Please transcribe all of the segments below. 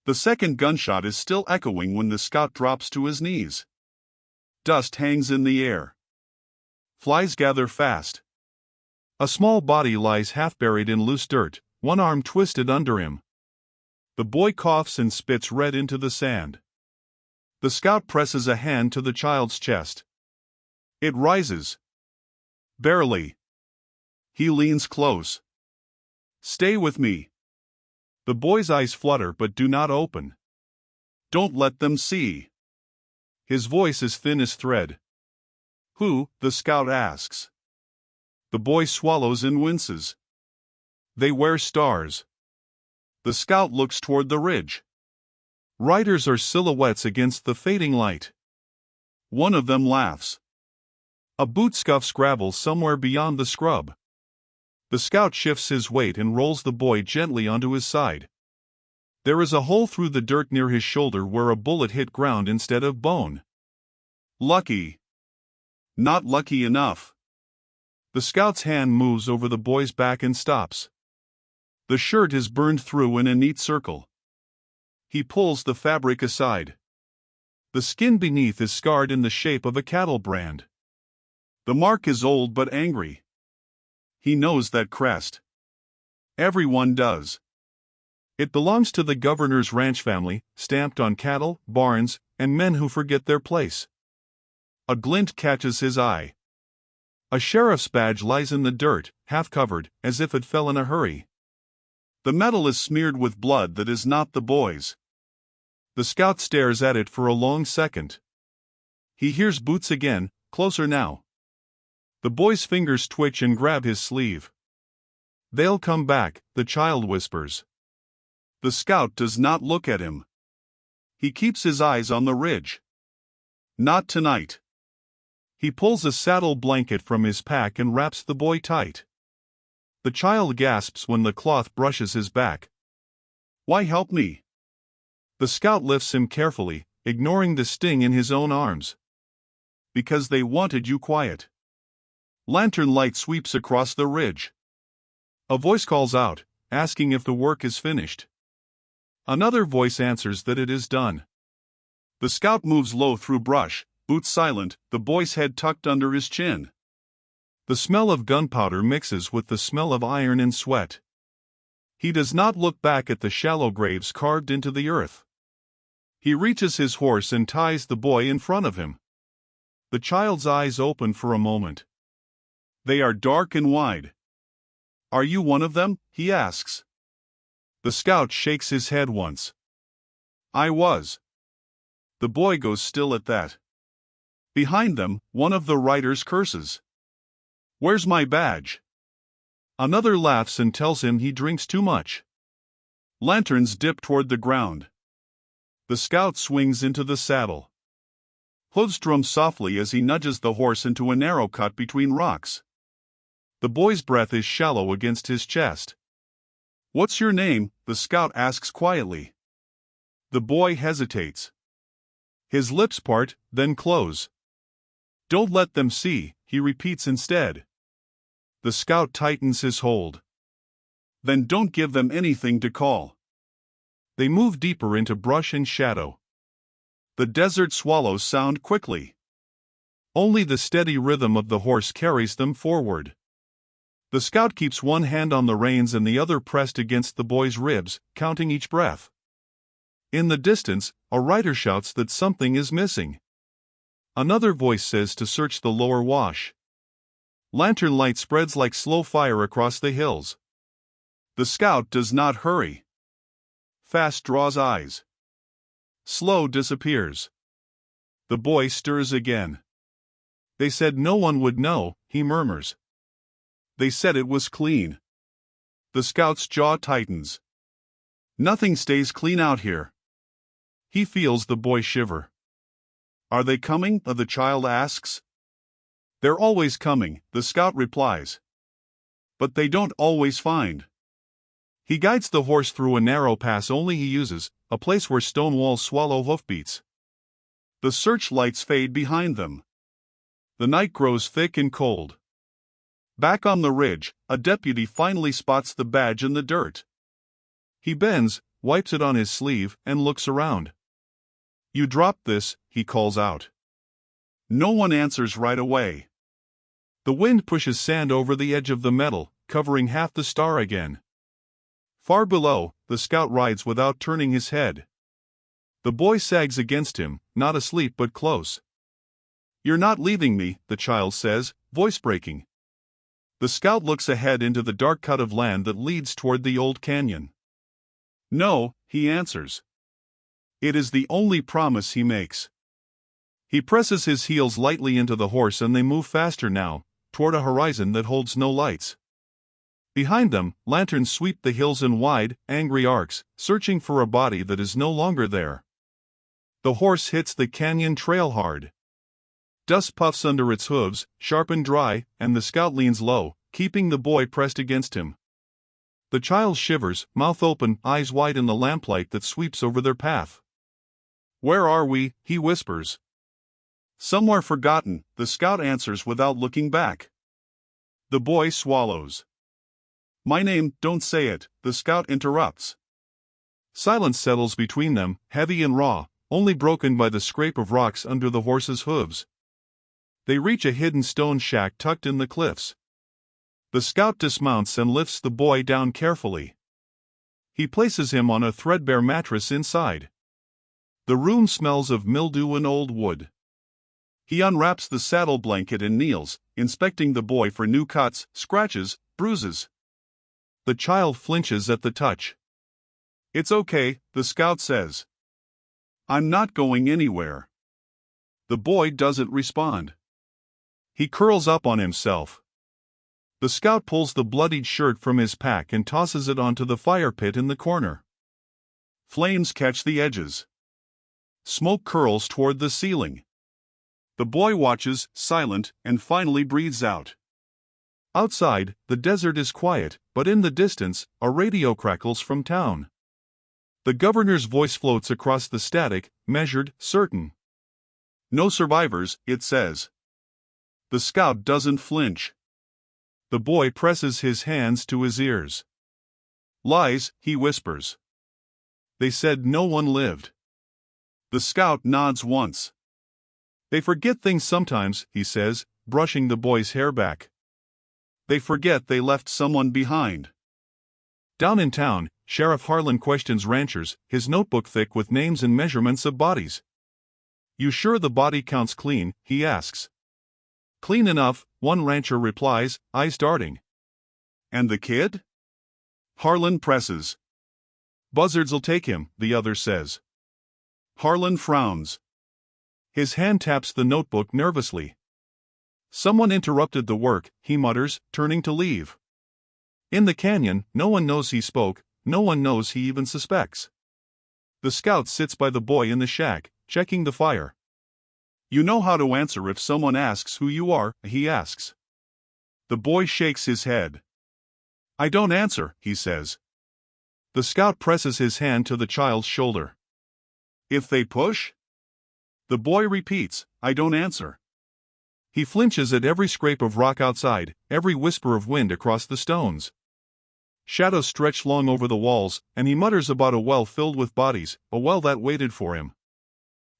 The second gunshot is still echoing when the scout drops to his knees. Dust hangs in the air. Flies gather fast. A small body lies half buried in loose dirt, one arm twisted under him. The boy coughs and spits red into the sand. The scout presses a hand to the child's chest. It rises. Barely. He leans close. Stay with me. The boy's eyes flutter but do not open. Don't let them see. His voice is thin as thread. Who? The scout asks. The boy swallows and winces. They wear stars. The scout looks toward the ridge. Riders are silhouettes against the fading light. One of them laughs. A boot scuffs gravel somewhere beyond the scrub. The scout shifts his weight and rolls the boy gently onto his side. There is a hole through the dirt near his shoulder where a bullet hit ground instead of bone. Lucky. Not lucky enough. The scout's hand moves over the boy's back and stops. The shirt is burned through in a neat circle. He pulls the fabric aside. The skin beneath is scarred in the shape of a cattle brand. The mark is old but angry. He knows that crest. Everyone does. It belongs to the governor's ranch family, stamped on cattle, barns, and men who forget their place. A glint catches his eye. A sheriff's badge lies in the dirt, half covered, as if it fell in a hurry. The metal is smeared with blood that is not the boy's. The scout stares at it for a long second. He hears boots again, closer now. The boy's fingers twitch and grab his sleeve. They'll come back, the child whispers. The scout does not look at him. He keeps his eyes on the ridge. Not tonight. He pulls a saddle blanket from his pack and wraps the boy tight. The child gasps when the cloth brushes his back. Why help me? The scout lifts him carefully, ignoring the sting in his own arms. Because they wanted you quiet. Lantern light sweeps across the ridge. A voice calls out, asking if the work is finished. Another voice answers that it is done. The scout moves low through brush, boots silent, the boy's head tucked under his chin. The smell of gunpowder mixes with the smell of iron and sweat. He does not look back at the shallow graves carved into the earth. He reaches his horse and ties the boy in front of him. The child's eyes open for a moment. They are dark and wide. Are you one of them? He asks. The scout shakes his head once. I was. The boy goes still at that. Behind them, one of the riders curses. Where's my badge? Another laughs and tells him he drinks too much. Lanterns dip toward the ground. The scout swings into the saddle. Hooves drum softly as he nudges the horse into a narrow cut between rocks. The boy's breath is shallow against his chest. What's your name? The scout asks quietly. The boy hesitates. His lips part, then close. Don't let them see, he repeats instead. The scout tightens his hold. Then don't give them anything to call. They move deeper into brush and shadow. The desert swallows sound quickly. Only the steady rhythm of the horse carries them forward. The scout keeps one hand on the reins and the other pressed against the boy's ribs, counting each breath. In the distance, a rider shouts that something is missing. Another voice says to search the lower wash. Lantern light spreads like slow fire across the hills. The scout does not hurry. Fast draws eyes. Slow disappears. The boy stirs again. They said no one would know, he murmurs. They said it was clean. The scout's jaw tightens. Nothing stays clean out here. He feels the boy shiver. Are they coming? The child asks. They're always coming, the scout replies. But they don't always find. He guides the horse through a narrow pass only he uses, a place where stone walls swallow hoofbeats. The searchlights fade behind them. The night grows thick and cold. Back on the ridge, a deputy finally spots the badge in the dirt. He bends, wipes it on his sleeve, and looks around. "You dropped this," he calls out. No one answers right away. The wind pushes sand over the edge of the metal, covering half the star again. Far below, the scout rides without turning his head. The boy sags against him, not asleep but close. "You're not leaving me," the child says, voice breaking. The scout looks ahead into the dark cut of land that leads toward the old canyon. "No," he answers. It is the only promise he makes. He presses his heels lightly into the horse and they move faster now, toward a horizon that holds no lights. Behind them, lanterns sweep the hills in wide, angry arcs, searching for a body that is no longer there. The horse hits the canyon trail hard. Dust puffs under its hooves, sharp and dry, and the scout leans low, keeping the boy pressed against him. The child shivers, mouth open, eyes wide in the lamplight that sweeps over their path. "Where are we?" he whispers. "Somewhere forgotten," the scout answers without looking back. The boy swallows. "My name, don't say it," the scout interrupts. Silence settles between them, heavy and raw, only broken by the scrape of rocks under the horse's hooves. They reach a hidden stone shack tucked in the cliffs. The scout dismounts and lifts the boy down carefully. He places him on a threadbare mattress inside. The room smells of mildew and old wood. He unwraps the saddle blanket and kneels, inspecting the boy for new cuts, scratches, bruises. The child flinches at the touch. "It's okay," the scout says. "I'm not going anywhere." The boy doesn't respond. He curls up on himself. The scout pulls the bloodied shirt from his pack and tosses it onto the fire pit in the corner. Flames catch the edges. Smoke curls toward the ceiling. The boy watches, silent, and finally breathes out. Outside, the desert is quiet, but in the distance, a radio crackles from town. The governor's voice floats across the static, measured, certain. "No survivors," it says. The scout doesn't flinch. The boy presses his hands to his ears. "Lies," he whispers. "They said no one lived." The scout nods once. "They forget things sometimes," he says, brushing the boy's hair back. "They forget they left someone behind." Down in town, Sheriff Harlan questions ranchers, his notebook thick with names and measurements of bodies. "You sure the body count's clean?" he asks. "Clean enough," one rancher replies, eyes darting. "And the kid?" Harlan presses. "Buzzards'll take him," the other says. Harlan frowns. His hand taps the notebook nervously. "Someone interrupted the work," he mutters, turning to leave. In the canyon, no one knows he spoke, no one knows he even suspects. The scout sits by the boy in the shack, checking the fire. "You know how to answer if someone asks who you are?" he asks. The boy shakes his head. "I don't answer," he says. The scout presses his hand to the child's shoulder. "If they push?" The boy repeats, "I don't answer." He flinches at every scrape of rock outside, every whisper of wind across the stones. Shadows stretch long over the walls, and he mutters about a well filled with bodies, a well that waited for him.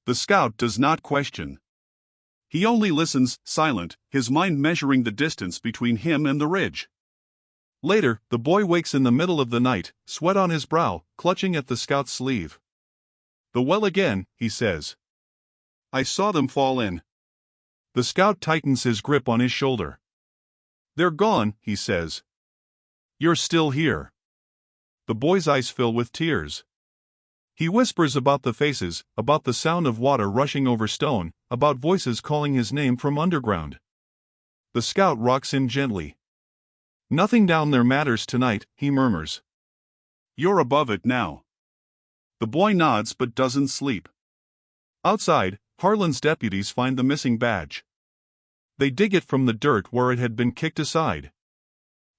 The scout does not question. He only listens, silent, his mind measuring the distance between him and the ridge. Later, the boy wakes in the middle of the night, sweat on his brow, clutching at the scout's sleeve. "The well again," he says. "I saw them fall in." The scout tightens his grip on his shoulder. "They're gone," he says. "You're still here." The boy's eyes fill with tears. He whispers about the faces, about the sound of water rushing over stone, about voices calling his name from underground. The scout rocks him gently. "Nothing down there matters tonight," he murmurs. "You're above it now." The boy nods but doesn't sleep. Outside, Harlan's deputies find the missing badge. They dig it from the dirt where it had been kicked aside.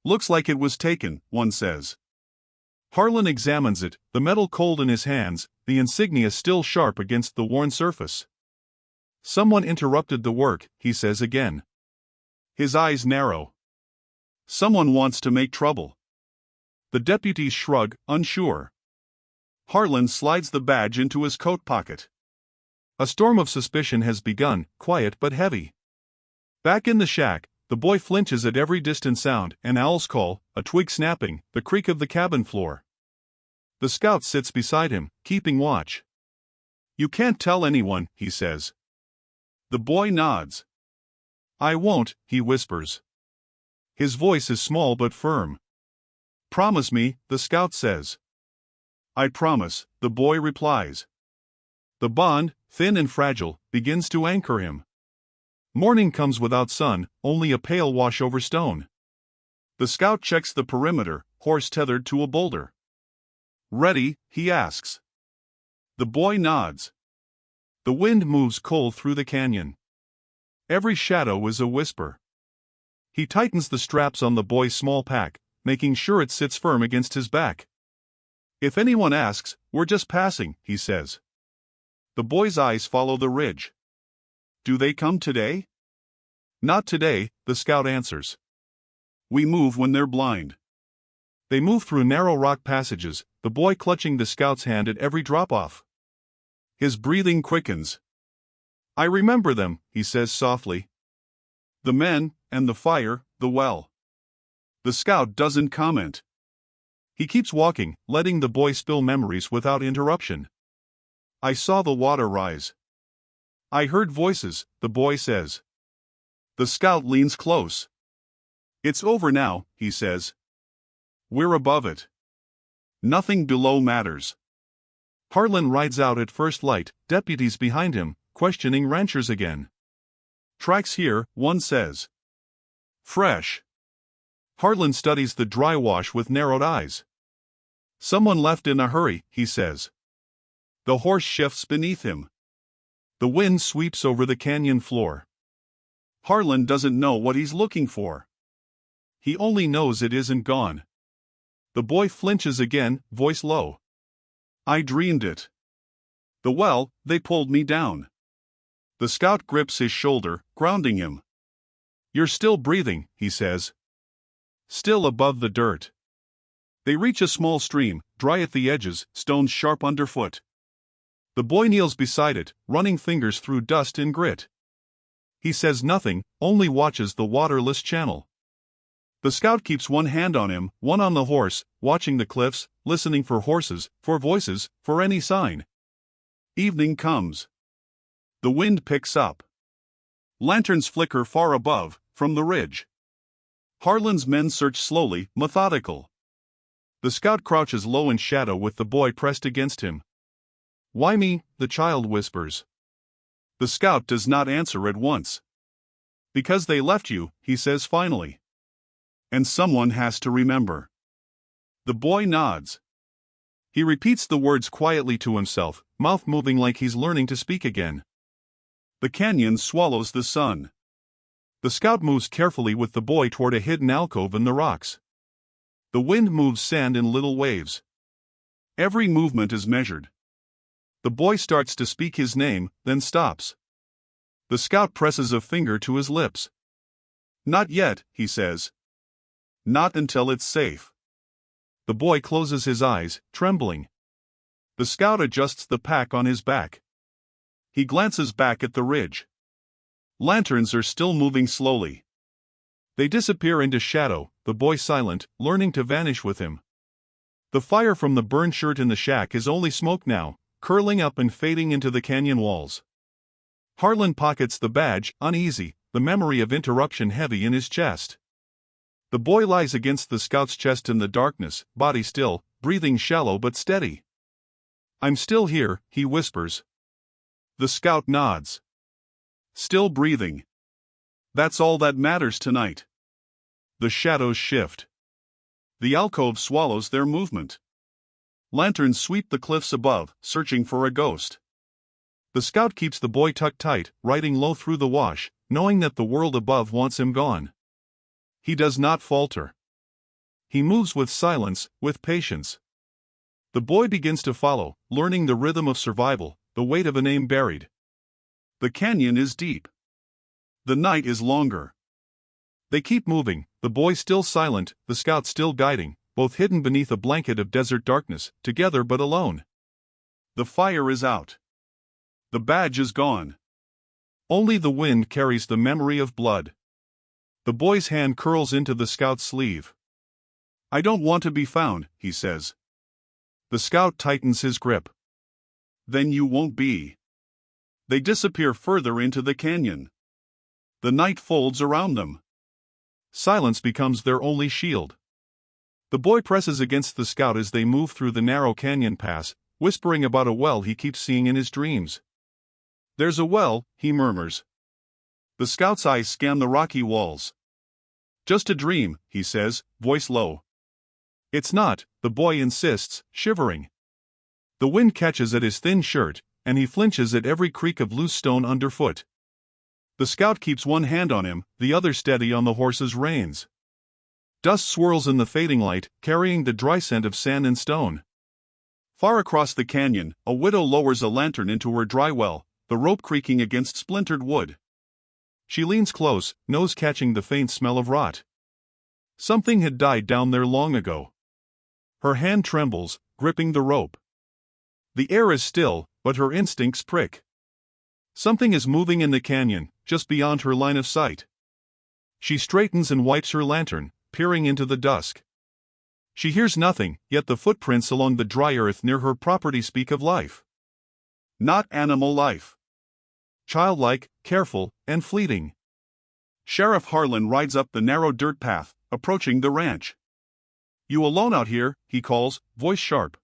"Looks like it was taken," one says. Harlan examines it, the metal cold in his hands, the insignia still sharp against the worn surface. "Someone interrupted the work," he says again. His eyes narrow. "Someone wants to make trouble." The deputies shrug, unsure. Harlan slides the badge into his coat pocket. A storm of suspicion has begun, quiet but heavy. Back in the shack, the boy flinches at every distant sound: an owl's call, a twig snapping, the creak of the cabin floor. The scout sits beside him, keeping watch. "You can't tell anyone," he says. The boy nods. "I won't," he whispers. His voice is small but firm. "Promise me," the scout says. "I promise," the boy replies. The bond, thin and fragile, begins to anchor him. Morning comes without sun, only a pale wash over stone. The scout checks the perimeter, horse tethered to a boulder. "Ready?" he asks. The boy nods. The wind moves cold through the canyon. Every shadow is a whisper. He tightens the straps on the boy's small pack, making sure it sits firm against his back. "If anyone asks, we're just passing," he says. The boy's eyes follow the ridge. "Do they come today?" "Not today," the scout answers. "We move when they're blind." They move through narrow rock passages, the boy clutching the scout's hand at every drop-off. His breathing quickens. "I remember them," he says softly. "The men, and the fire, the well." The scout doesn't comment. He keeps walking, letting the boy spill memories without interruption. "I saw the water rise. I heard voices," the boy says. The scout leans close. "It's over now," he says. "We're above it. Nothing below matters." Harlan rides out at first light, deputies behind him, questioning ranchers again. "Tracks here," one says. "Fresh." Harlan studies the dry wash with narrowed eyes. "Someone left in a hurry," he says. The horse shifts beneath him. The wind sweeps over the canyon floor. Harlan doesn't know what he's looking for. He only knows it isn't gone. The boy flinches again, voice low. "I dreamed it. The well, they pulled me down." The scout grips his shoulder, grounding him. "You're still breathing," he says. "Still above the dirt." They reach a small stream, dry at the edges, stones sharp underfoot. The boy kneels beside it, running fingers through dust and grit. He says nothing, only watches the waterless channel. The scout keeps one hand on him, one on the horse, watching the cliffs, listening for horses, for voices, for any sign. Evening comes. The wind picks up. Lanterns flicker far above, from the ridge. Harlan's men search slowly, methodical. The scout crouches low in shadow with the boy pressed against him. "Why me?" the child whispers. The scout does not answer at once. "Because they left you," he says finally. "And someone has to remember." The boy nods. He repeats the words quietly to himself, mouth moving like he's learning to speak again. The canyon swallows the sun. The scout moves carefully with the boy toward a hidden alcove in the rocks. The wind moves sand in little waves. Every movement is measured. The boy starts to speak his name, then stops. The scout presses a finger to his lips. "Not yet," he says. "Not until it's safe." The boy closes his eyes, trembling. The scout adjusts the pack on his back. He glances back at the ridge. Lanterns are still moving slowly. They disappear into shadow, the boy silent, learning to vanish with him. The fire from the burned shirt in the shack is only smoke now, curling up and fading into the canyon walls. Harlan pockets the badge, uneasy, the memory of interruption heavy in his chest. The boy lies against the scout's chest in the darkness, body still, breathing shallow but steady. "I'm still here," he whispers. The scout nods. "Still breathing. That's all that matters tonight." The shadows shift. The alcove swallows their movement. Lanterns sweep the cliffs above, searching for a ghost. The scout keeps the boy tucked tight, riding low through the wash, knowing that the world above wants him gone. He does not falter. He moves with silence, with patience. The boy begins to follow, learning the rhythm of survival, the weight of a name buried. The canyon is deep. The night is longer. They keep moving, the boy still silent, the scout still guiding, both hidden beneath a blanket of desert darkness, together but alone. The fire is out. The badge is gone. Only the wind carries the memory of blood. The boy's hand curls into the scout's sleeve. I don't want to be found, he says. The scout tightens his grip. Then you won't be. They disappear further into the canyon. The night folds around them. Silence becomes their only shield. The boy presses against the scout as they move through the narrow canyon pass, whispering about a well he keeps seeing in his dreams. There's a well, he murmurs. The scout's eyes scan the rocky walls. Just a dream, he says, voice low. It's not, the boy insists, shivering. The wind catches at his thin shirt, and he flinches at every creak of loose stone underfoot. The scout keeps one hand on him, the other steady on the horse's reins. Dust swirls in the fading light, carrying the dry scent of sand and stone. Far across the canyon, a widow lowers a lantern into her dry well, the rope creaking against splintered wood. She leans close, nose catching the faint smell of rot. Something had died down there long ago. Her hand trembles, gripping the rope. The air is still, but her instincts prick. Something is moving in the canyon, just beyond her line of sight. She straightens and wipes her lantern, peering into the dusk. She hears nothing, yet the footprints along the dry earth near her property speak of life. Not animal life. Childlike, careful, and fleeting. Sheriff Harlan rides up the narrow dirt path, approaching the ranch. You alone out here, he calls, voice sharp.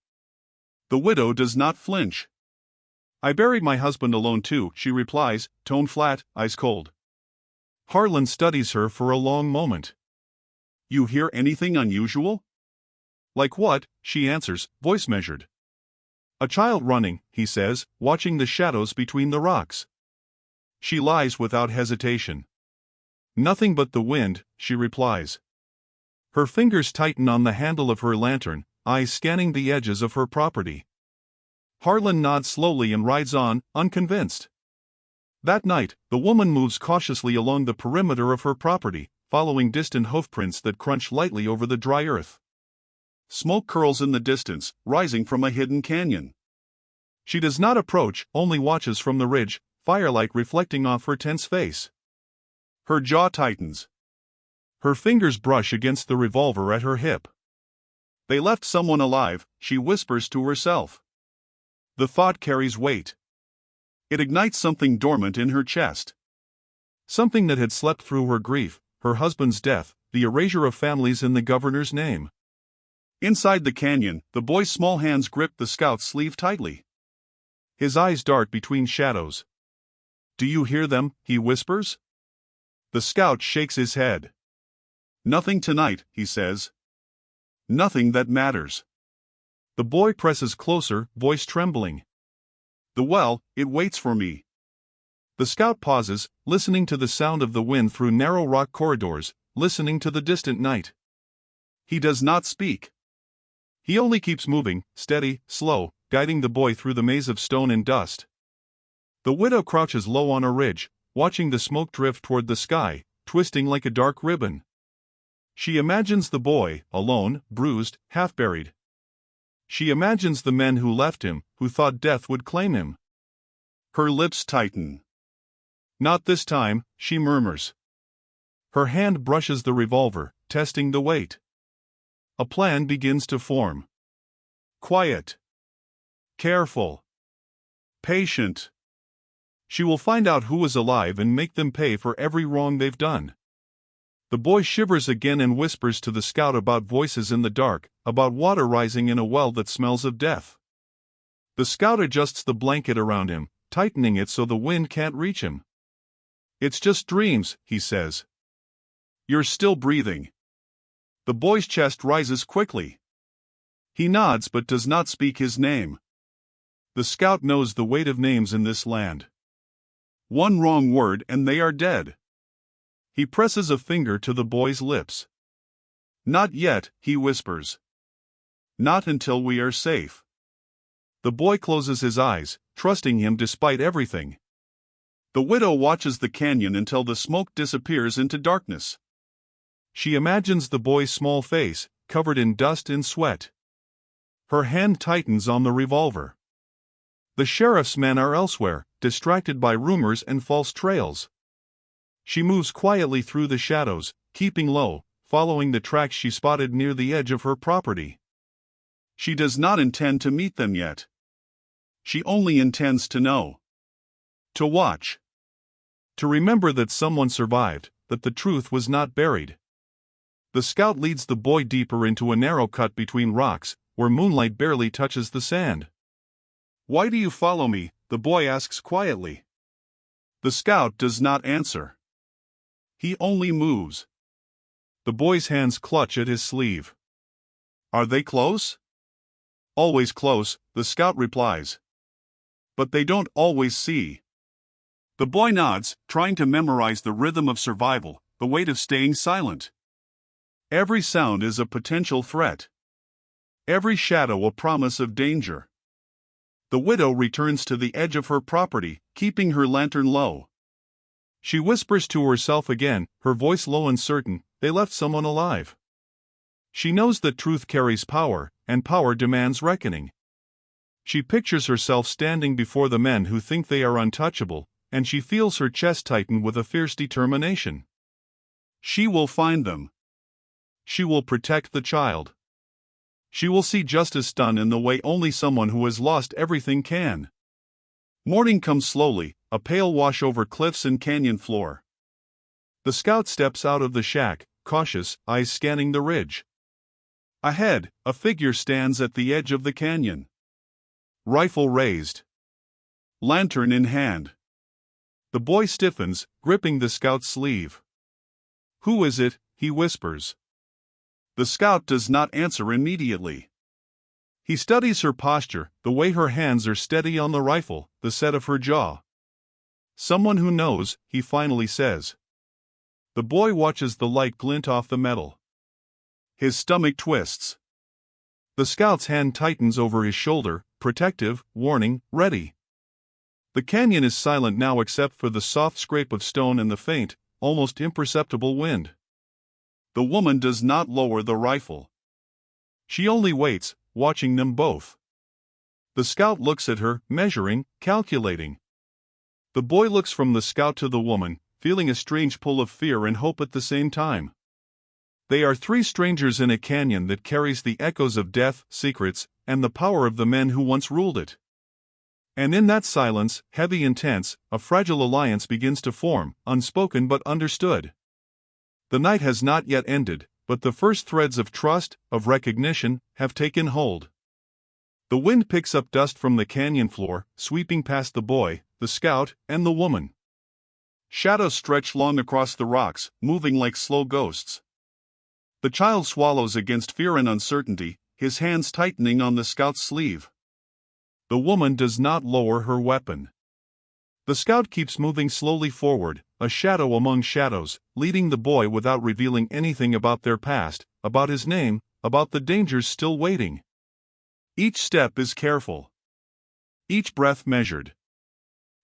The widow does not flinch. I buried my husband alone too, she replies, tone flat, eyes cold. Harlan studies her for a long moment. You hear anything unusual? Like what? She answers, voice measured. A child running, he says, watching the shadows between the rocks. She lies without hesitation. Nothing but the wind, she replies. Her fingers tighten on the handle of her lantern, eyes scanning the edges of her property. Harlan nods slowly and rides on, unconvinced. That night, the woman moves cautiously along the perimeter of her property, following distant hoofprints that crunch lightly over the dry earth. Smoke curls in the distance, rising from a hidden canyon. She does not approach, only watches from the ridge, firelight reflecting off her tense face. Her jaw tightens. Her fingers brush against the revolver at her hip. They left someone alive, she whispers to herself. The thought carries weight. It ignites something dormant in her chest. Something that had slept through her grief, her husband's death, the erasure of families in the governor's name. Inside the canyon, the boy's small hands grip the scout's sleeve tightly. His eyes dart between shadows. Do you hear them? He whispers. The scout shakes his head. Nothing tonight, he says. Nothing that matters. The boy presses closer, voice trembling. The well, it waits for me. The scout pauses, listening to the sound of the wind through narrow rock corridors, listening to the distant night. He does not speak. He only keeps moving, steady, slow, guiding the boy through the maze of stone and dust. The widow crouches low on a ridge, watching the smoke drift toward the sky, twisting like a dark ribbon. She imagines the boy, alone, bruised, half-buried. She imagines the men who left him, who thought death would claim him. Her lips tighten. Not this time, she murmurs. Her hand brushes the revolver, testing the weight. A plan begins to form. Quiet. Careful. Patient. She will find out who is alive and make them pay for every wrong they've done. The boy shivers again and whispers to the scout about voices in the dark, about water rising in a well that smells of death. The scout adjusts the blanket around him, tightening it so the wind can't reach him. It's just dreams, he says. You're still breathing. The boy's chest rises quickly. He nods but does not speak his name. The scout knows the weight of names in this land. One wrong word and they are dead. He presses a finger to the boy's lips. Not yet, he whispers. Not until we are safe. The boy closes his eyes, trusting him despite everything. The widow watches the canyon until the smoke disappears into darkness. She imagines the boy's small face, covered in dust and sweat. Her hand tightens on the revolver. The sheriff's men are elsewhere, distracted by rumors and false trails. She moves quietly through the shadows, keeping low, following the tracks she spotted near the edge of her property. She does not intend to meet them yet. She only intends to know. To watch. To remember that someone survived, that the truth was not buried. The scout leads the boy deeper into a narrow cut between rocks, where moonlight barely touches the sand. "Why do you follow me?" the boy asks quietly. The scout does not answer. He only moves. The boy's hands clutch at his sleeve. "Are they close?" "Always close," the scout replies. "But they don't always see." The boy nods, trying to memorize the rhythm of survival, the weight of staying silent. Every sound is a potential threat. Every shadow a promise of danger. The widow returns to the edge of her property, keeping her lantern low. She whispers to herself again, her voice low and certain, "They left someone alive." She knows that truth carries power, and power demands reckoning. She pictures herself standing before the men who think they are untouchable, and she feels her chest tighten with a fierce determination. She will find them. She will protect the child. She will see justice done in the way only someone who has lost everything can. Morning comes slowly, a pale wash over cliffs and canyon floor. The scout steps out of the shack, cautious, eyes scanning the ridge. Ahead, a figure stands at the edge of the canyon. Rifle raised. Lantern in hand. The boy stiffens, gripping the scout's sleeve. "Who is it?" he whispers. The scout does not answer immediately. He studies her posture, the way her hands are steady on the rifle, the set of her jaw. "Someone who knows," he finally says. The boy watches the light glint off the metal. His stomach twists. The scout's hand tightens over his shoulder, protective, warning, ready. The canyon is silent now except for the soft scrape of stone and the faint, almost imperceptible wind. The woman does not lower the rifle. She only waits, watching them both. The scout looks at her, measuring, calculating. The boy looks from the scout to the woman, feeling a strange pull of fear and hope at the same time. They are three strangers in a canyon that carries the echoes of death, secrets, and the power of the men who once ruled it. And in that silence, heavy and tense, a fragile alliance begins to form, unspoken but understood. The night has not yet ended, but the first threads of trust, of recognition, have taken hold. The wind picks up dust from the canyon floor, sweeping past the boy, the scout, and the woman. Shadows stretch long across the rocks, moving like slow ghosts. The child swallows against fear and uncertainty, his hands tightening on the scout's sleeve. The woman does not lower her weapon. The scout keeps moving slowly forward, a shadow among shadows, leading the boy without revealing anything about their past, about his name, about the dangers still waiting. Each step is careful. Each breath measured.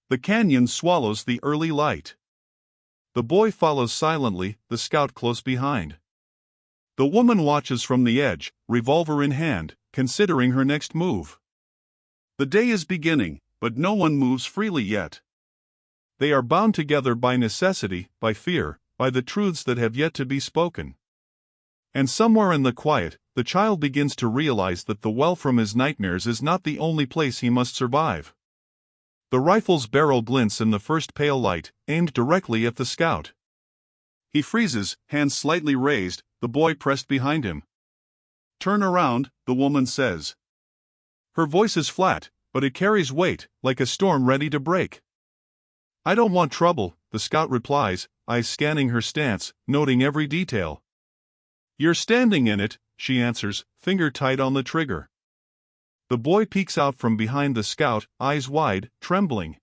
The canyon swallows the early light. The boy follows silently, the scout close behind. The woman watches from the edge, revolver in hand, considering her next move. The day is beginning, but no one moves freely yet. They are bound together by necessity, by fear, by the truths that have yet to be spoken. And somewhere in the quiet, the child begins to realize that the well from his nightmares is not the only place he must survive. The rifle's barrel glints in the first pale light, aimed directly at the scout. He freezes, hands slightly raised, the boy pressed behind him. "Turn around," the woman says. Her voice is flat, but it carries weight, like a storm ready to break. "I don't want trouble," the scout replies, eyes scanning her stance, noting every detail. "You're standing in it," she answers, finger tight on the trigger. The boy peeks out from behind the scout, eyes wide, trembling.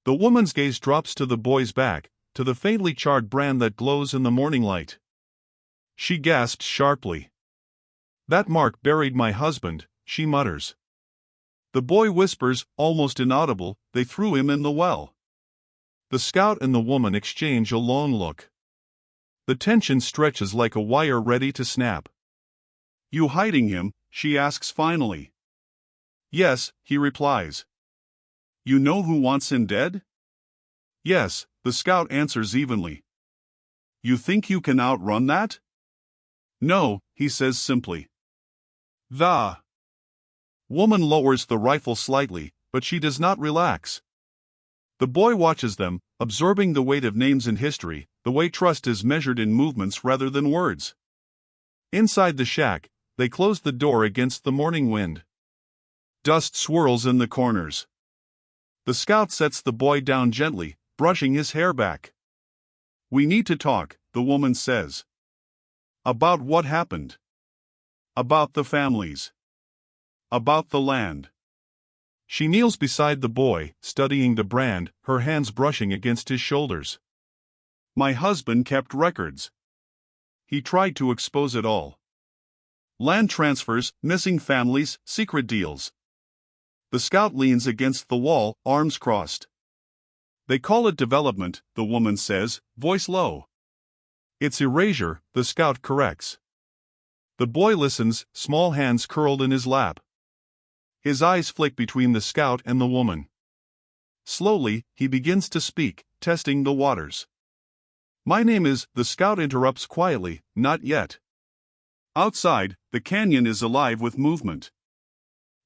The woman's gaze drops to the boy's back, to the faintly charred brand that glows in the morning light. She gasps sharply. "That mark buried my husband," she mutters. The boy whispers, almost inaudible, "They threw him in the well." The scout and the woman exchange a long look. The tension stretches like a wire ready to snap. "You hiding him?" she asks finally. "Yes," he replies. You know who wants him dead? Yes, the scout answers evenly. You think you can outrun that? No, he says simply. The woman lowers the rifle slightly, but she does not relax. The boy watches them, absorbing the weight of names in history, the way trust is measured in movements rather than words. Inside the shack, they close the door against the morning wind. Dust swirls in the corners. The scout sets the boy down gently, brushing his hair back. We need to talk, the woman says. About what happened. About the families. About the land. She kneels beside the boy, studying the brand, her hands brushing against his shoulders. My husband kept records. He tried to expose it all. Land transfers, missing families, secret deals. The scout leans against the wall, arms crossed. They call it development, the woman says, voice low. It's erasure, the scout corrects. The boy listens, small hands curled in his lap. His eyes flick between the scout and the woman. Slowly, he begins to speak, testing the waters. My name is, the scout interrupts quietly, not yet. Outside, the canyon is alive with movement.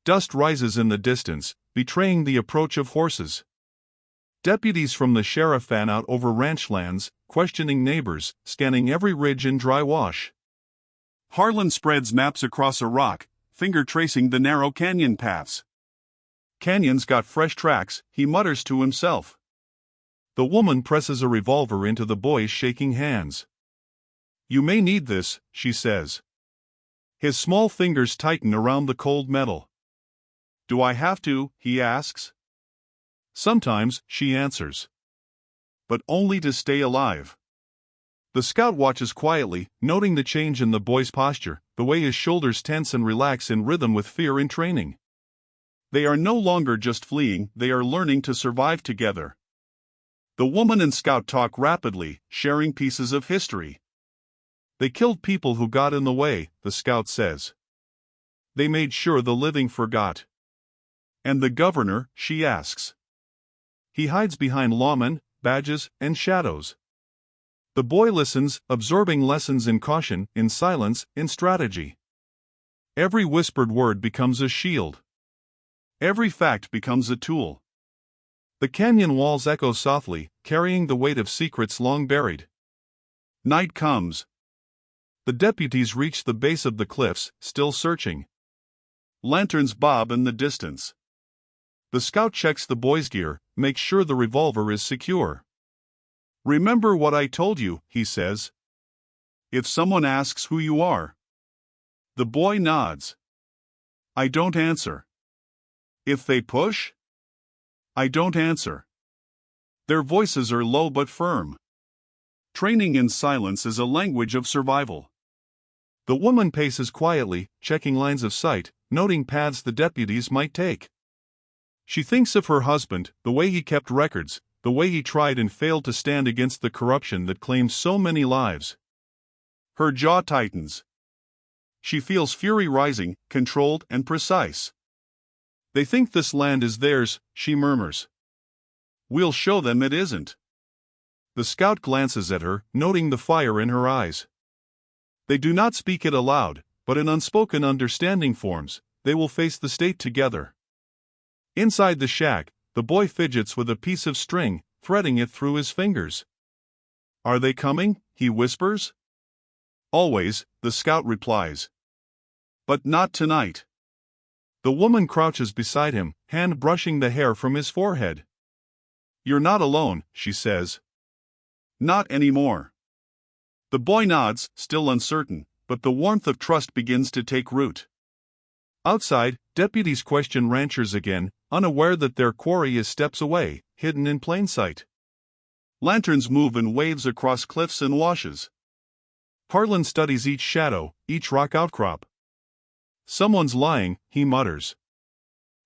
Dust rises in the distance, betraying the approach of horses. Deputies from the sheriff fan out over ranch lands, questioning neighbors, scanning every ridge and dry wash. Harlan spreads maps across a rock, finger tracing the narrow canyon paths. Canyon's got fresh tracks, he mutters to himself. The woman presses a revolver into the boy's shaking hands. You may need this, she says. His small fingers tighten around the cold metal. Do I have to? He asks. Sometimes, she answers. But only to stay alive. The scout watches quietly, noting the change in the boy's posture, the way his shoulders tense and relax in rhythm with fear in training. They are no longer just fleeing, they are learning to survive together. The woman and scout talk rapidly, sharing pieces of history. They killed people who got in the way, the scout says. They made sure the living forgot. And the governor, she asks. He hides behind lawmen, badges, and shadows. The boy listens, absorbing lessons in caution, in silence, in strategy. Every whispered word becomes a shield. Every fact becomes a tool. The canyon walls echo softly, carrying the weight of secrets long buried. Night comes. The deputies reach the base of the cliffs, still searching. Lanterns bob in the distance. The scout checks the boy's gear, makes sure the revolver is secure. Remember what I told you, he says. If someone asks who you are. The boy nods. I don't answer. If they push? I don't answer. Their voices are low but firm. Training in silence is a language of survival. The woman paces quietly, checking lines of sight, noting paths the deputies might take. She thinks of her husband, the way he kept records, the way he tried and failed to stand against the corruption that claimed so many lives. Her jaw tightens. She feels fury rising, controlled and precise. They think this land is theirs, she murmurs. We'll show them it isn't. The scout glances at her, noting the fire in her eyes. They do not speak it aloud, but an unspoken understanding forms. They will face the state together. Inside the shack, the boy fidgets with a piece of string, threading it through his fingers. Are they coming? He whispers. Always, the scout replies. But not tonight. The woman crouches beside him, hand brushing the hair from his forehead. You're not alone, she says. Not anymore. The boy nods, still uncertain, but the warmth of trust begins to take root. Outside, deputies question ranchers again, unaware that their quarry is steps away, hidden in plain sight. Lanterns move in waves across cliffs and washes. Harlan studies each shadow, each rock outcrop. Someone's lying, he mutters.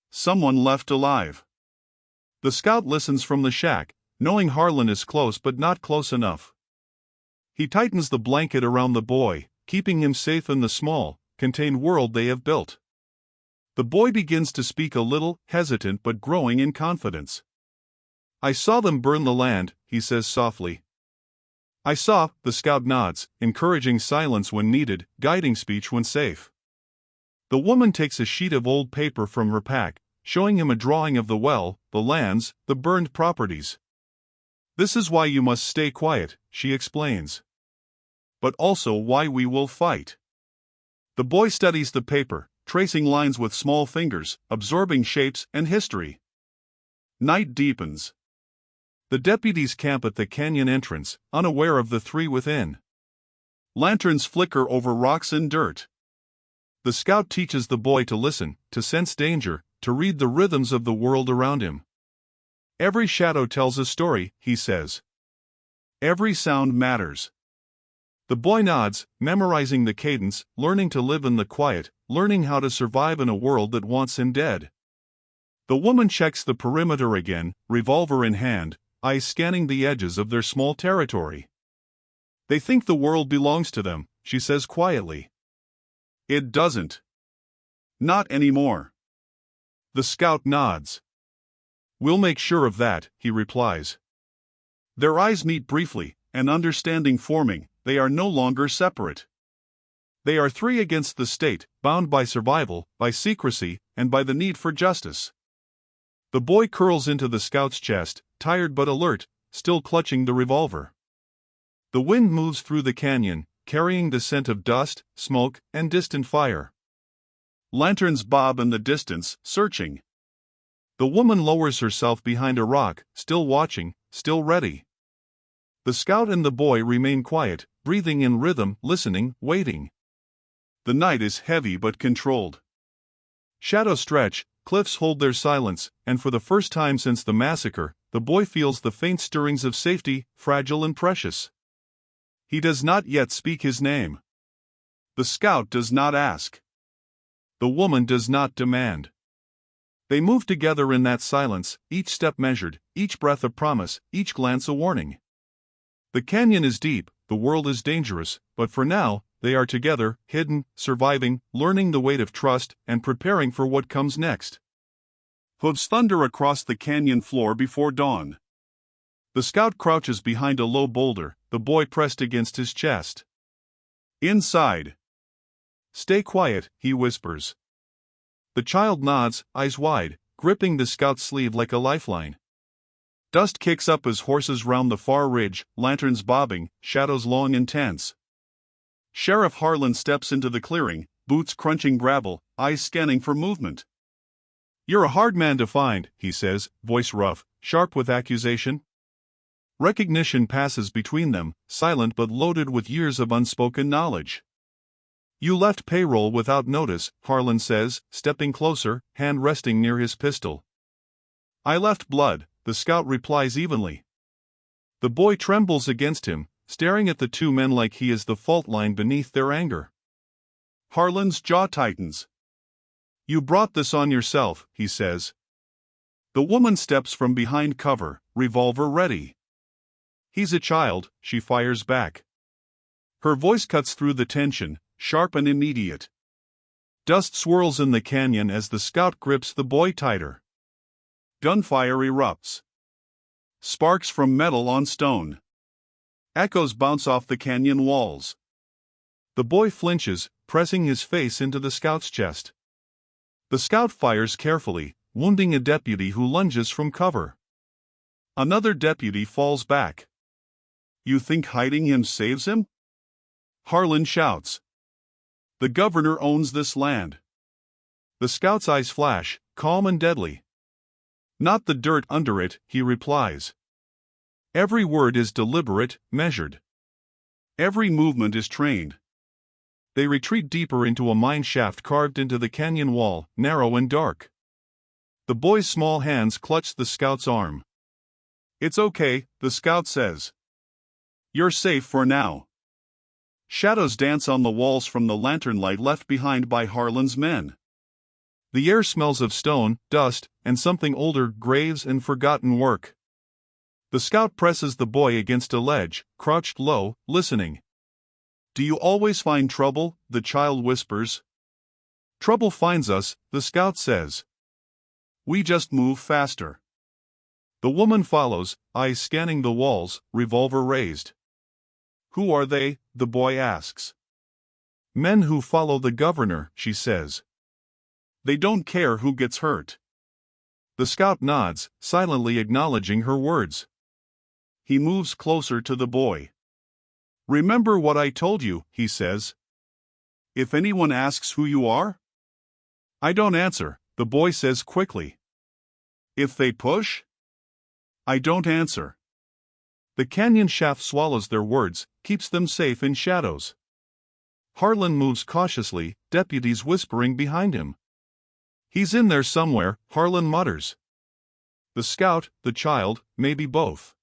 Someone left alive. The scout listens from the shack, knowing Harlan is close but not close enough. He tightens the blanket around the boy, keeping him safe in the small, contained world they have built. The boy begins to speak a little, hesitant but growing in confidence. I saw them burn the land, he says softly. I saw, the scout nods, encouraging silence when needed, guiding speech when safe. The woman takes a sheet of old paper from her pack, showing him a drawing of the well, the lands, the burned properties. This is why you must stay quiet, she explains. But also why we will fight. The boy studies the paper, tracing lines with small fingers, absorbing shapes and history. Night deepens. The deputies camp at the canyon entrance, unaware of the three within. Lanterns flicker over rocks and dirt. The scout teaches the boy to listen, to sense danger, to read the rhythms of the world around him. Every shadow tells a story, he says. Every sound matters. The boy nods, memorizing the cadence, learning to live in the quiet, learning how to survive in a world that wants him dead. The woman checks the perimeter again, revolver in hand, eyes scanning the edges of their small territory. They think the world belongs to them, she says quietly. It doesn't. Not anymore. The scout nods. We'll make sure of that, he replies. Their eyes meet briefly, an understanding forming. They are no longer separate. They are three against the state, bound by survival, by secrecy, and by the need for justice. The boy curls into the scout's chest, tired but alert, still clutching the revolver. The wind moves through the canyon, carrying the scent of dust, smoke, and distant fire. Lanterns bob in the distance, searching. The woman lowers herself behind a rock, still watching, still ready. The scout and the boy remain quiet, breathing in rhythm, listening, waiting. The night is heavy but controlled. Shadows stretch, cliffs hold their silence, and for the first time since the massacre, the boy feels the faint stirrings of safety, fragile and precious. He does not yet speak his name. The scout does not ask. The woman does not demand. They move together in that silence, each step measured, each breath a promise, each glance a warning. The canyon is deep, the world is dangerous, but for now, they are together, hidden, surviving, learning the weight of trust, and preparing for what comes next. Hooves thunder across the canyon floor before dawn. The scout crouches behind a low boulder, the boy pressed against his chest. Inside. Stay quiet, he whispers. The child nods, eyes wide, gripping the scout's sleeve like a lifeline. Dust kicks up as horses round the far ridge, lanterns bobbing, shadows long and tense. Sheriff Harlan steps into the clearing, boots crunching gravel, eyes scanning for movement. You're a hard man to find, he says, voice rough, sharp with accusation. Recognition passes between them, silent but loaded with years of unspoken knowledge. You left payroll without notice, Harlan says, stepping closer, hand resting near his pistol. I left blood, the scout replies evenly. The boy trembles against him, staring at the two men like he is the fault line beneath their anger. Harlan's jaw tightens. You brought this on yourself, he says. The woman steps from behind cover, revolver ready. He's a child, she fires back. Her voice cuts through the tension, sharp and immediate. Dust swirls in the canyon as the scout grips the boy tighter. Gunfire erupts. Sparks from metal on stone. Echoes bounce off the canyon walls. The boy flinches, pressing his face into the scout's chest. The scout fires carefully, wounding a deputy who lunges from cover. Another deputy falls back. You think hiding him saves him? Harlan shouts. The governor owns this land. The scout's eyes flash, calm and deadly. Not the dirt under it, he replies. Every word is deliberate, measured. Every movement is trained. They retreat deeper into a mine shaft carved into the canyon wall, narrow and dark. The boy's small hands clutch the scout's arm. It's okay, the scout says. You're safe for now. Shadows dance on the walls from the lantern light left behind by Harlan's men. The air smells of stone, dust, and something older, graves and forgotten work. The scout presses the boy against a ledge, crouched low, listening. Do you always find trouble? The child whispers. Trouble finds us, the scout says. We just move faster. The woman follows, eyes scanning the walls, revolver raised. Who are they? The boy asks. Men who follow the governor, she says. They don't care who gets hurt. The scout nods, silently acknowledging her words. He moves closer to the boy. Remember what I told you, he says. If anyone asks who you are? I don't answer, the boy says quickly. If they push? I don't answer. The canyon shaft swallows their words, keeps them safe in shadows. Harlan moves cautiously, deputies whispering behind him. He's in there somewhere, Harlan mutters. The scout, the child, maybe both.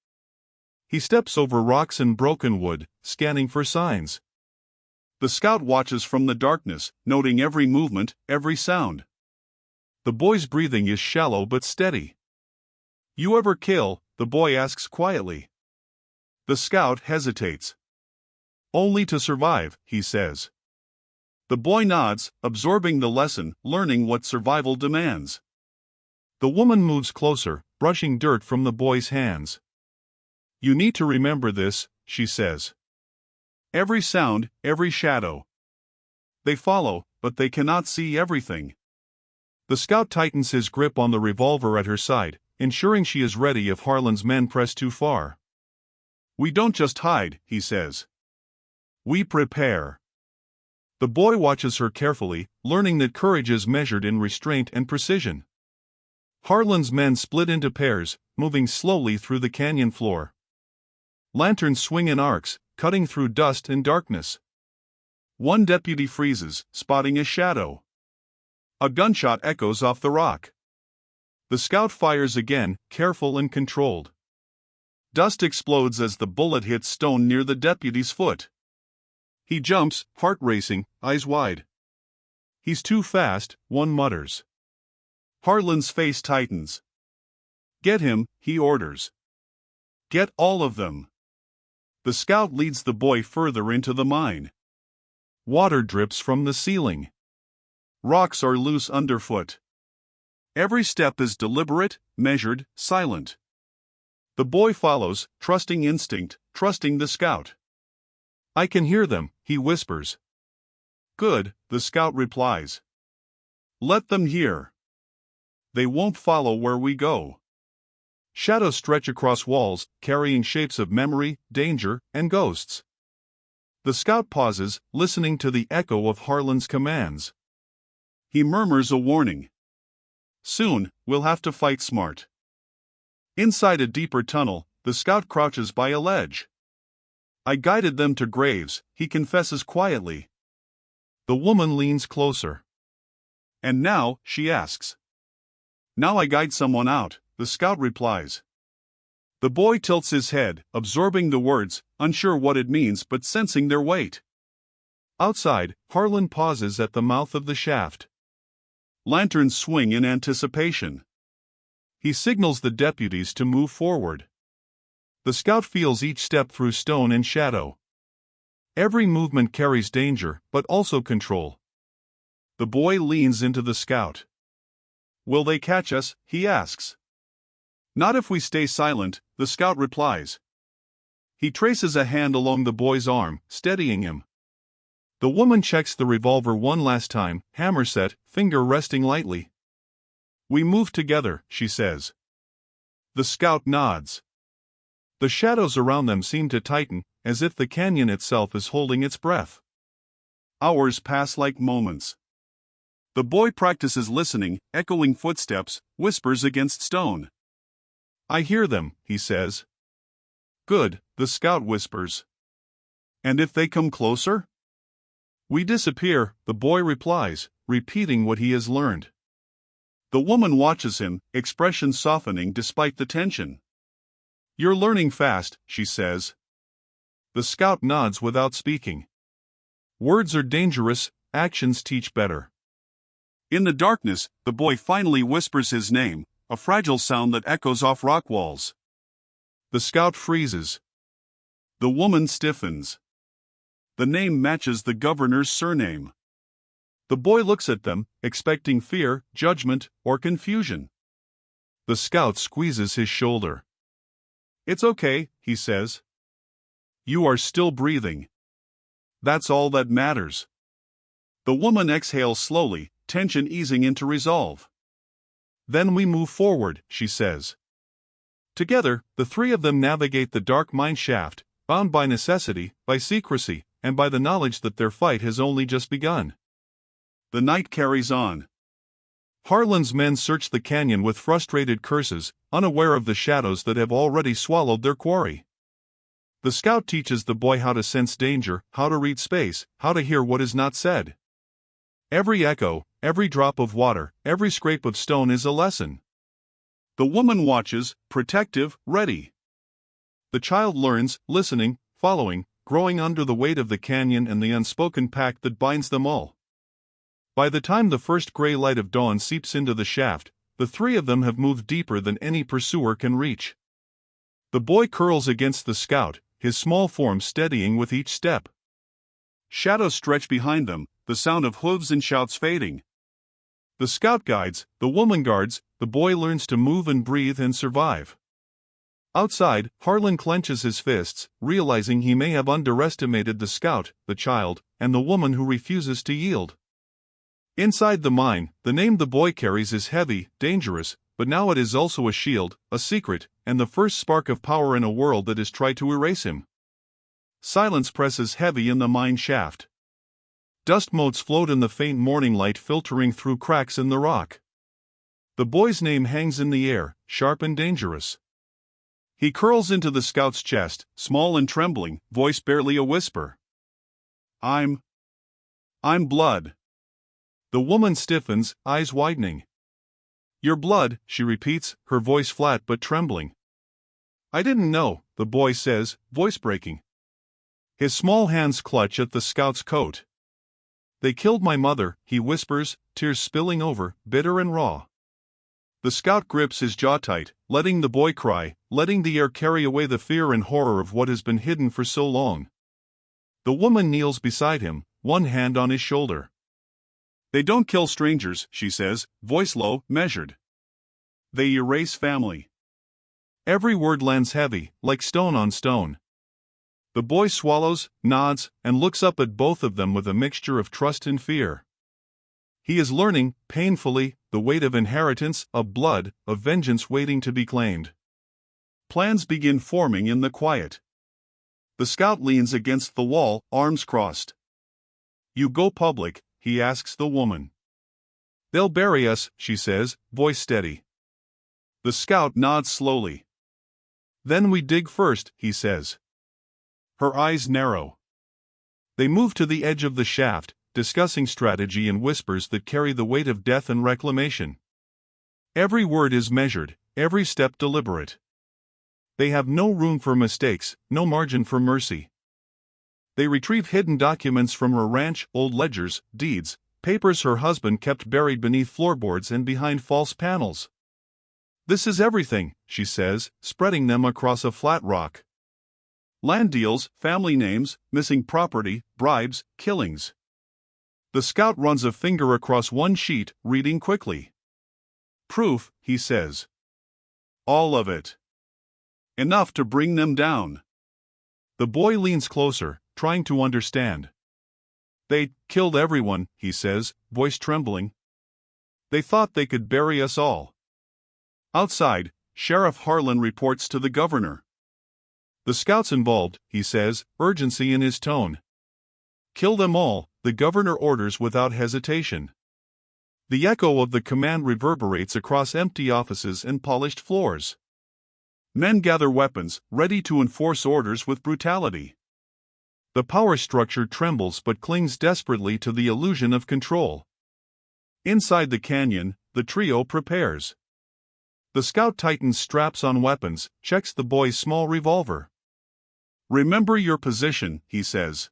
He steps over rocks and broken wood, scanning for signs. The scout watches from the darkness, noting every movement, every sound. The boy's breathing is shallow but steady. You ever kill? The boy asks quietly. The scout hesitates. Only to survive, he says. The boy nods, absorbing the lesson, learning what survival demands. The woman moves closer, brushing dirt from the boy's hands. You need to remember this, she says. Every sound, every shadow. They follow, but they cannot see everything. The scout tightens his grip on the revolver at her side, ensuring she is ready if Harlan's men press too far. We don't just hide, he says. We prepare. The boy watches her carefully, learning that courage is measured in restraint and precision. Harlan's men split into pairs, moving slowly through the canyon floor. Lanterns swing in arcs, cutting through dust and darkness. One deputy freezes, spotting a shadow. A gunshot echoes off the rock. The scout fires again, careful and controlled. Dust explodes as the bullet hits stone near the deputy's foot. He jumps, heart racing, eyes wide. He's too fast, one mutters. Harlan's face tightens. Get him, he orders. Get all of them. The scout leads the boy further into the mine. Water drips from the ceiling. Rocks are loose underfoot. Every step is deliberate, measured, silent. The boy follows, trusting instinct, trusting the scout. I can hear them, he whispers. Good, the scout replies. Let them hear. They won't follow where we go. Shadows stretch across walls, carrying shapes of memory, danger, and ghosts. The scout pauses, listening to the echo of Harlan's commands. He murmurs a warning. Soon, we'll have to fight smart. Inside a deeper tunnel, the scout crouches by a ledge. I guided them to graves, he confesses quietly. The woman leans closer. And now, she asks. Now I guide someone out, the scout replies. The boy tilts his head, absorbing the words, unsure what it means but sensing their weight. Outside, Harlan pauses at the mouth of the shaft. Lanterns swing in anticipation. He signals the deputies to move forward. The scout feels each step through stone and shadow. Every movement carries danger, but also control. The boy leans into the scout. Will they catch us? He asks. Not if we stay silent, the scout replies. He traces a hand along the boy's arm, steadying him. The woman checks the revolver one last time, hammer set, finger resting lightly. We move together, she says. The scout nods. The shadows around them seem to tighten, as if the canyon itself is holding its breath. Hours pass like moments. The boy practices listening, echoing footsteps, whispers against stone. I hear them, he says. Good, the scout whispers. And if they come closer? We disappear, the boy replies, repeating what he has learned. The woman watches him, expression softening despite the tension. You're learning fast, she says. The scout nods without speaking. Words are dangerous, actions teach better. In the darkness, the boy finally whispers his name, a fragile sound that echoes off rock walls. The scout freezes. The woman stiffens. The name matches the governor's surname. The boy looks at them, expecting fear, judgment, or confusion. The scout squeezes his shoulder. "It's okay," he says. "You are still breathing. That's all that matters." The woman exhales slowly, tension easing into resolve. "Then we move forward," she says. Together, the three of them navigate the dark mine shaft, bound by necessity, by secrecy, and by the knowledge that their fight has only just begun. The night carries on. Harlan's men search the canyon with frustrated curses, unaware of the shadows that have already swallowed their quarry. The scout teaches the boy how to sense danger, how to read space, how to hear what is not said. Every echo, every drop of water, every scrape of stone is a lesson. The woman watches, protective, ready. The child learns, listening, following, growing under the weight of the canyon and the unspoken pact that binds them all. By the time the first gray light of dawn seeps into the shaft, the three of them have moved deeper than any pursuer can reach. The boy curls against the scout, his small form steadying with each step. Shadows stretch behind them, the sound of hooves and shouts fading. The scout guides, the woman guards, the boy learns to move and breathe and survive. Outside, Harlan clenches his fists, realizing he may have underestimated the scout, the child, and the woman who refuses to yield. Inside the mine, the name the boy carries is heavy, dangerous, but now it is also a shield, a secret, and the first spark of power in a world that has tried to erase him. Silence presses heavy in the mine shaft. Dust motes float in the faint morning light filtering through cracks in the rock. The boy's name hangs in the air, sharp and dangerous. He curls into the scout's chest, small and trembling, voice barely a whisper. I'm Blood." The woman stiffens, eyes widening. "Your blood," she repeats, her voice flat but trembling. "I didn't know," the boy says, voice breaking. His small hands clutch at the scout's coat. "They killed my mother," he whispers, tears spilling over, bitter and raw. The scout grips his jaw tight, letting the boy cry, letting the air carry away the fear and horror of what has been hidden for so long. The woman kneels beside him, one hand on his shoulder. "They don't kill strangers," she says, voice low, measured. "They erase family." Every word lands heavy, like stone on stone. The boy swallows, nods, and looks up at both of them with a mixture of trust and fear. He is learning, painfully, the weight of inheritance, of blood, of vengeance waiting to be claimed. Plans begin forming in the quiet. The scout leans against the wall, arms crossed. "You go public?" he asks the woman. "They'll bury us," she says, voice steady. The scout nods slowly. "Then we dig first," he says. Her eyes narrow. They move to the edge of the shaft, discussing strategy in whispers that carry the weight of death and reclamation. Every word is measured, every step deliberate. They have no room for mistakes, no margin for mercy. They retrieve hidden documents from her ranch, old ledgers, deeds, papers her husband kept buried beneath floorboards and behind false panels. "This is everything," she says, spreading them across a flat rock. "Land deals, family names, missing property, bribes, killings." The scout runs a finger across one sheet, reading quickly. "Proof," he says. "All of it. Enough to bring them down." The boy leans closer, trying to understand. "They killed everyone," he says, voice trembling. "They thought they could bury us all." Outside, Sheriff Harlan reports to the governor. "The scouts involved," he says, urgency in his tone. "Kill them all," the governor orders without hesitation. The echo of the command reverberates across empty offices and polished floors. Men gather weapons, ready to enforce orders with brutality. The power structure trembles but clings desperately to the illusion of control. Inside the canyon, the trio prepares. The scout tightens straps on weapons, checks the boy's small revolver. "Remember your position," he says.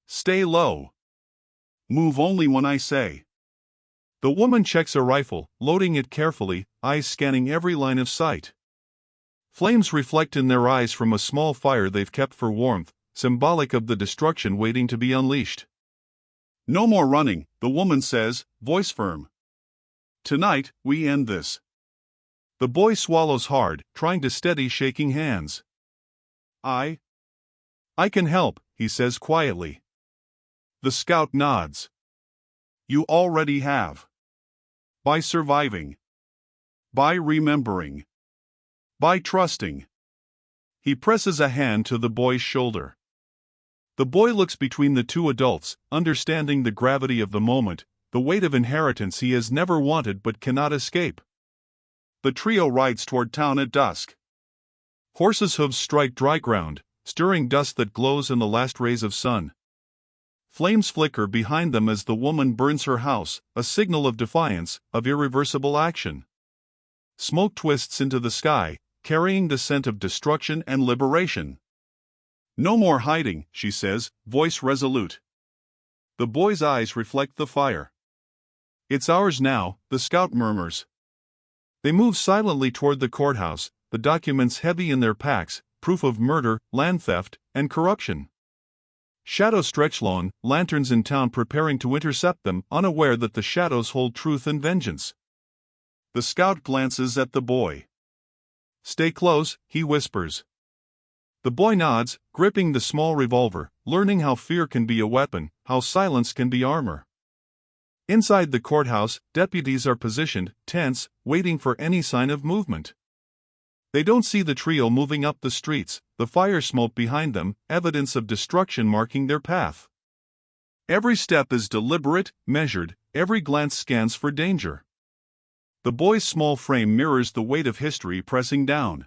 "Stay low. Move only when I say." The woman checks a rifle, loading it carefully, eyes scanning every line of sight. Flames reflect in their eyes from a small fire they've kept for warmth, symbolic of the destruction waiting to be unleashed. No more running, the woman says, voice firm. Tonight, we end this. The boy swallows hard, trying to steady shaking hands. I can help, he says quietly. The scout nods. You already have. By surviving. By remembering. By trusting. He presses a hand to the boy's shoulder. The boy looks between the two adults, understanding the gravity of the moment, the weight of inheritance he has never wanted but cannot escape. The trio rides toward town at dusk. Horses' hooves strike dry ground, stirring dust that glows in the last rays of sun. Flames flicker behind them as the woman burns her house, a signal of defiance, of irreversible action. Smoke twists into the sky, carrying the scent of destruction and liberation. No more hiding, she says, voice resolute. The boy's eyes reflect the fire. It's ours now, the scout murmurs. They move silently toward the courthouse, the documents heavy in their packs, proof of murder, land theft, and corruption. Shadows stretch long, lanterns in town preparing to intercept them, unaware that the shadows hold truth and vengeance. The scout glances at the boy. Stay close, he whispers. The boy nods, gripping the small revolver, learning how fear can be a weapon, how silence can be armor. Inside the courthouse, deputies are positioned, tense, waiting for any sign of movement. They don't see the trio moving up the streets, the fire smoke behind them, evidence of destruction marking their path. Every step is deliberate, measured, every glance scans for danger. The boy's small frame mirrors the weight of history pressing down.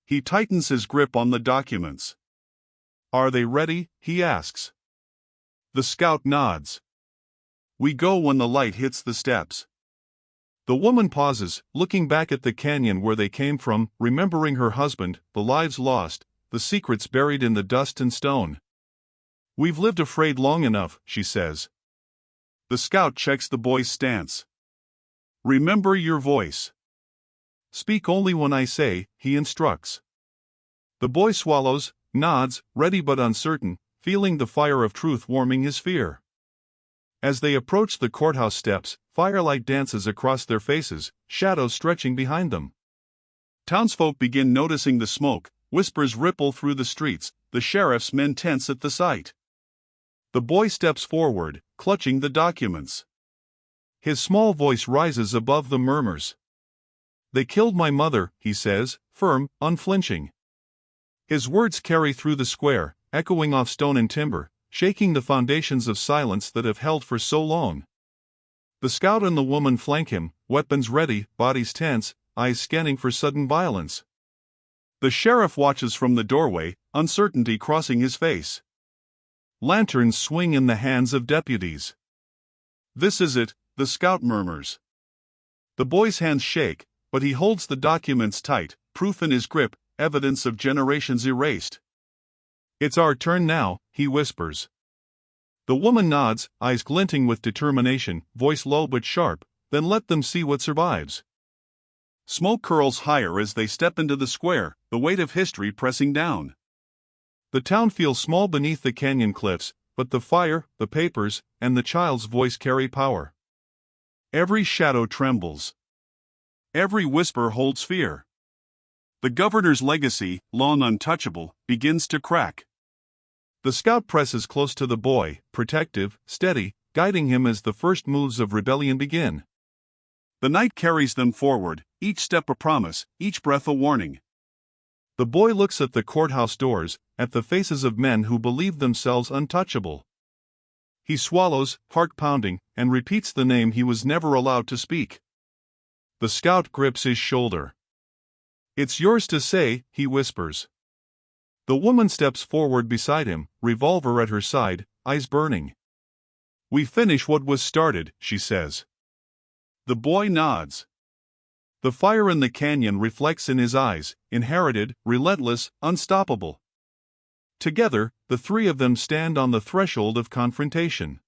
He tightens his grip on the documents. Are they ready? He asks. The scout nods. We go when the light hits the steps. The woman pauses, looking back at the canyon where they came from, remembering her husband, the lives lost, the secrets buried in the dust and stone. We've lived afraid long enough, she says. The scout checks the boy's stance. Remember your voice. Speak only when I say, he instructs. The boy swallows, nods, ready but uncertain, feeling the fire of truth warming his fear. As they approach the courthouse steps, firelight dances across their faces, shadows stretching behind them. Townsfolk begin noticing the smoke, whispers ripple through the streets, the sheriff's men tense at the sight. The boy steps forward, clutching the documents. His small voice rises above the murmurs. They killed my mother, he says, firm, unflinching. His words carry through the square, echoing off stone and timber, shaking the foundations of silence that have held for so long. The scout and the woman flank him, weapons ready, bodies tense, eyes scanning for sudden violence. The sheriff watches from the doorway, uncertainty crossing his face. Lanterns swing in the hands of deputies. This is it, the scout murmurs. The boy's hands shake, but he holds the documents tight, proof in his grip, evidence of generations erased. It's our turn now, he whispers. The woman nods, eyes glinting with determination, voice low but sharp, then let them see what survives. Smoke curls higher as they step into the square, the weight of history pressing down. The town feels small beneath the canyon cliffs, but the fire, the papers, and the child's voice carry power. Every shadow trembles. Every whisper holds fear. The governor's legacy, long untouchable, begins to crack. The scout presses close to the boy, protective, steady, guiding him as the first moves of rebellion begin. The night carries them forward, each step a promise, each breath a warning. The boy looks at the courthouse doors, at the faces of men who believe themselves untouchable. He swallows, heart pounding, and repeats the name he was never allowed to speak. The scout grips his shoulder. It's yours to say, he whispers. The woman steps forward beside him, revolver at her side, eyes burning. We finish what was started, she says. The boy nods. The fire in the canyon reflects in his eyes, inherited, relentless, unstoppable. Together, the three of them stand on the threshold of confrontation.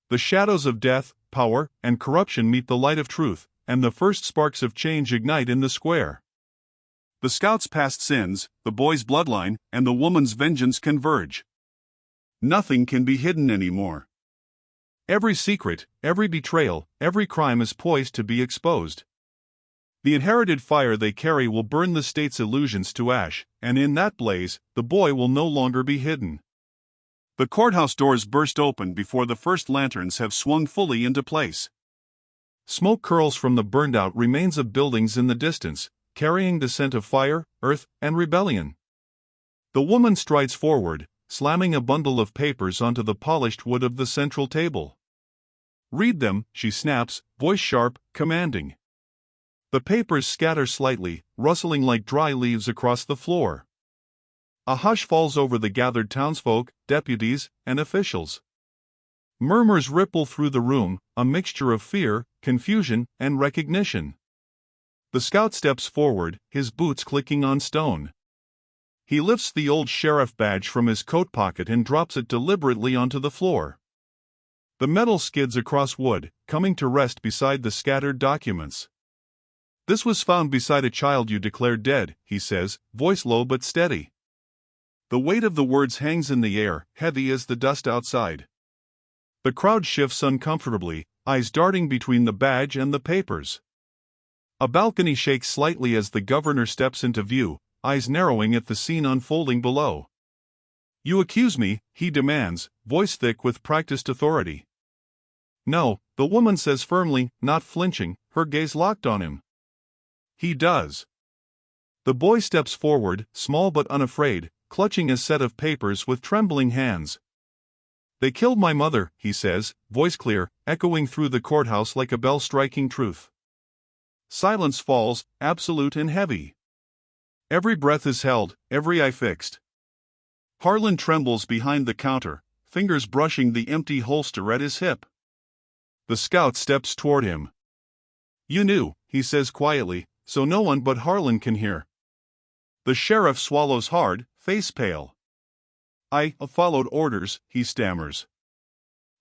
The shadows of death, power, and corruption meet the light of truth, and the first sparks of change ignite in the square. The scout's past sins, the boy's bloodline, and the woman's vengeance converge. Nothing can be hidden anymore. Every secret, every betrayal, every crime is poised to be exposed. The inherited fire they carry will burn the state's illusions to ash, and in that blaze, the boy will no longer be hidden. The courthouse doors burst open before the first lanterns have swung fully into place. Smoke curls from the burned-out remains of buildings in the distance, carrying the scent of fire, earth, and rebellion. The woman strides forward, slamming a bundle of papers onto the polished wood of the central table. "Read them," she snaps, voice sharp, commanding. The papers scatter slightly, rustling like dry leaves across the floor. A hush falls over the gathered townsfolk, deputies, and officials. Murmurs ripple through the room, a mixture of fear, confusion, and recognition. The scout steps forward, his boots clicking on stone. He lifts the old sheriff badge from his coat pocket and drops it deliberately onto the floor. The metal skids across wood, coming to rest beside the scattered documents. "This was found beside a child you declared dead," he says, voice low but steady. The weight of the words hangs in the air, heavy as the dust outside. The crowd shifts uncomfortably, eyes darting between the badge and the papers. A balcony shakes slightly as the governor steps into view, eyes narrowing at the scene unfolding below. "You accuse me," he demands, voice thick with practiced authority. "No," the woman says firmly, not flinching, her gaze locked on him. "He does." The boy steps forward, small but unafraid, clutching a set of papers with trembling hands. "They killed my mother," he says, voice clear, echoing through the courthouse like a bell striking truth. Silence falls, absolute and heavy. Every breath is held, every eye fixed. Harlan trembles behind the counter, fingers brushing the empty holster at his hip. The scout steps toward him. "You knew," he says quietly, "so no one but Harlan can hear." The sheriff swallows hard, face pale. "I followed orders," he stammers.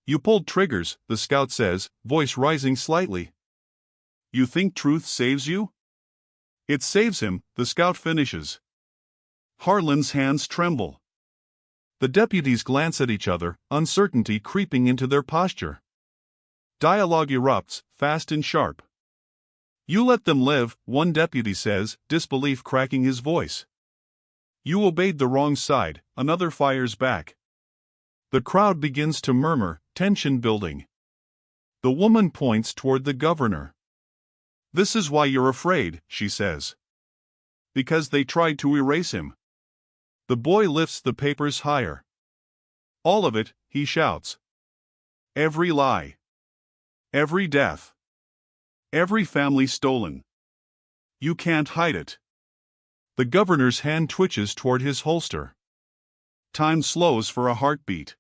"You pulled triggers," the scout says, voice rising slightly. "You think truth saves you?" "It saves him," the scout finishes. Harlan's hands tremble. The deputies glance at each other, uncertainty creeping into their posture. Dialogue erupts, fast and sharp. "You let them live," one deputy says, disbelief cracking his voice. "You obeyed the wrong side," another fires back. The crowd begins to murmur, tension building. The woman points toward the governor. "This is why you're afraid," she says. "Because they tried to erase him." The boy lifts the papers higher. "All of it," he shouts. "Every lie. Every death. Every family stolen. You can't hide it." The governor's hand twitches toward his holster. Time slows for a heartbeat.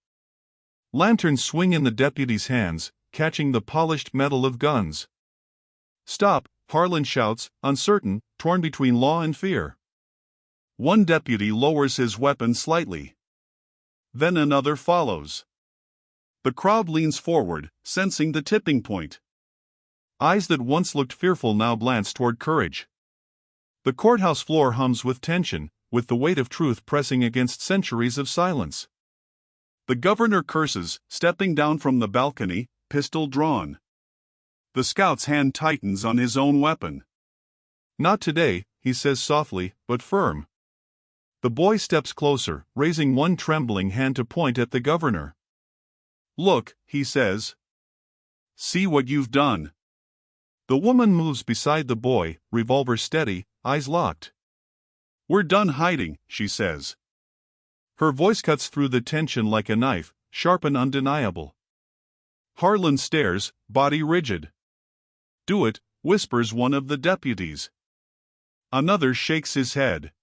Lanterns swing in the deputy's hands, catching the polished metal of guns. "Stop," Harlan shouts, uncertain, torn between law and fear. One deputy lowers his weapon slightly. Then another follows. The crowd leans forward, sensing the tipping point. Eyes that once looked fearful now glance toward courage. The courthouse floor hums with tension, with the weight of truth pressing against centuries of silence. The governor curses, stepping down from the balcony, pistol drawn. The scout's hand tightens on his own weapon. "Not today," he says softly, but firm. The boy steps closer, raising one trembling hand to point at the governor. "Look," he says. "See what you've done." The woman moves beside the boy, revolver steady, eyes locked. "We're done hiding," she says. Her voice cuts through the tension like a knife, sharp and undeniable. Harlan stares, body rigid. "Do it," whispers one of the deputies. Another shakes his head.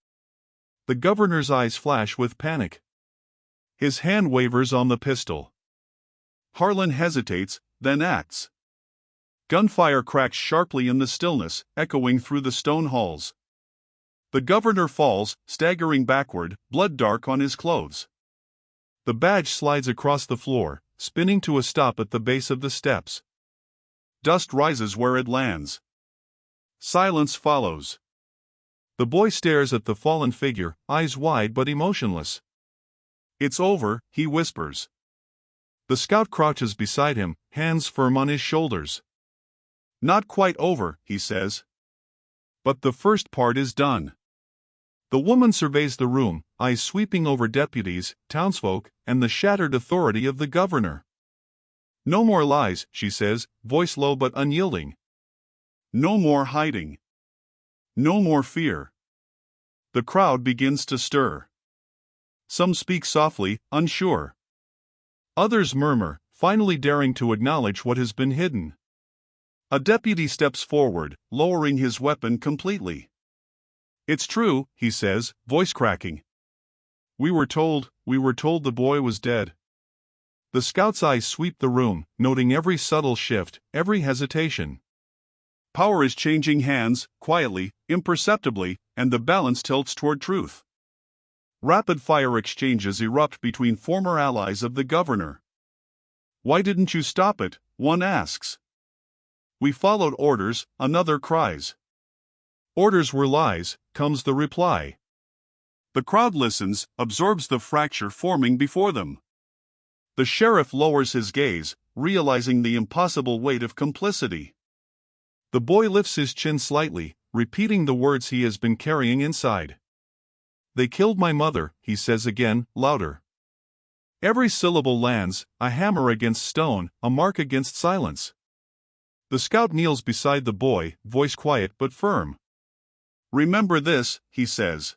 The governor's eyes flash with panic. His hand wavers on the pistol. Harlan hesitates, then acts. Gunfire cracks sharply in the stillness, echoing through the stone halls. The governor falls, staggering backward, blood dark on his clothes. The badge slides across the floor, spinning to a stop at the base of the steps. Dust rises where it lands. Silence follows. The boy stares at the fallen figure, eyes wide but emotionless. "It's over," he whispers. The scout crouches beside him, hands firm on his shoulders. "Not quite over," he says. "But the first part is done." The woman surveys the room, eyes sweeping over deputies, townsfolk, and the shattered authority of the governor. "No more lies," she says, voice low but unyielding. "No more hiding. No more fear." The crowd begins to stir. Some speak softly, unsure. Others murmur, finally daring to acknowledge what has been hidden. A deputy steps forward, lowering his weapon completely. "It's true," he says, voice cracking. We were told the boy was dead." The scout's eyes sweep the room, noting every subtle shift, every hesitation. Power is changing hands, quietly, imperceptibly, and the balance tilts toward truth. Rapid-fire exchanges erupt between former allies of the governor. "Why didn't you stop it?" one asks. "We followed orders," another cries. "Orders were lies," comes the reply. The crowd listens, absorbs the fracture forming before them. The sheriff lowers his gaze, realizing the impossible weight of complicity. The boy lifts his chin slightly, repeating the words he has been carrying inside. "They killed my mother," he says again, louder. Every syllable lands, a hammer against stone, a mark against silence. The scout kneels beside the boy, voice quiet but firm. "Remember this," he says.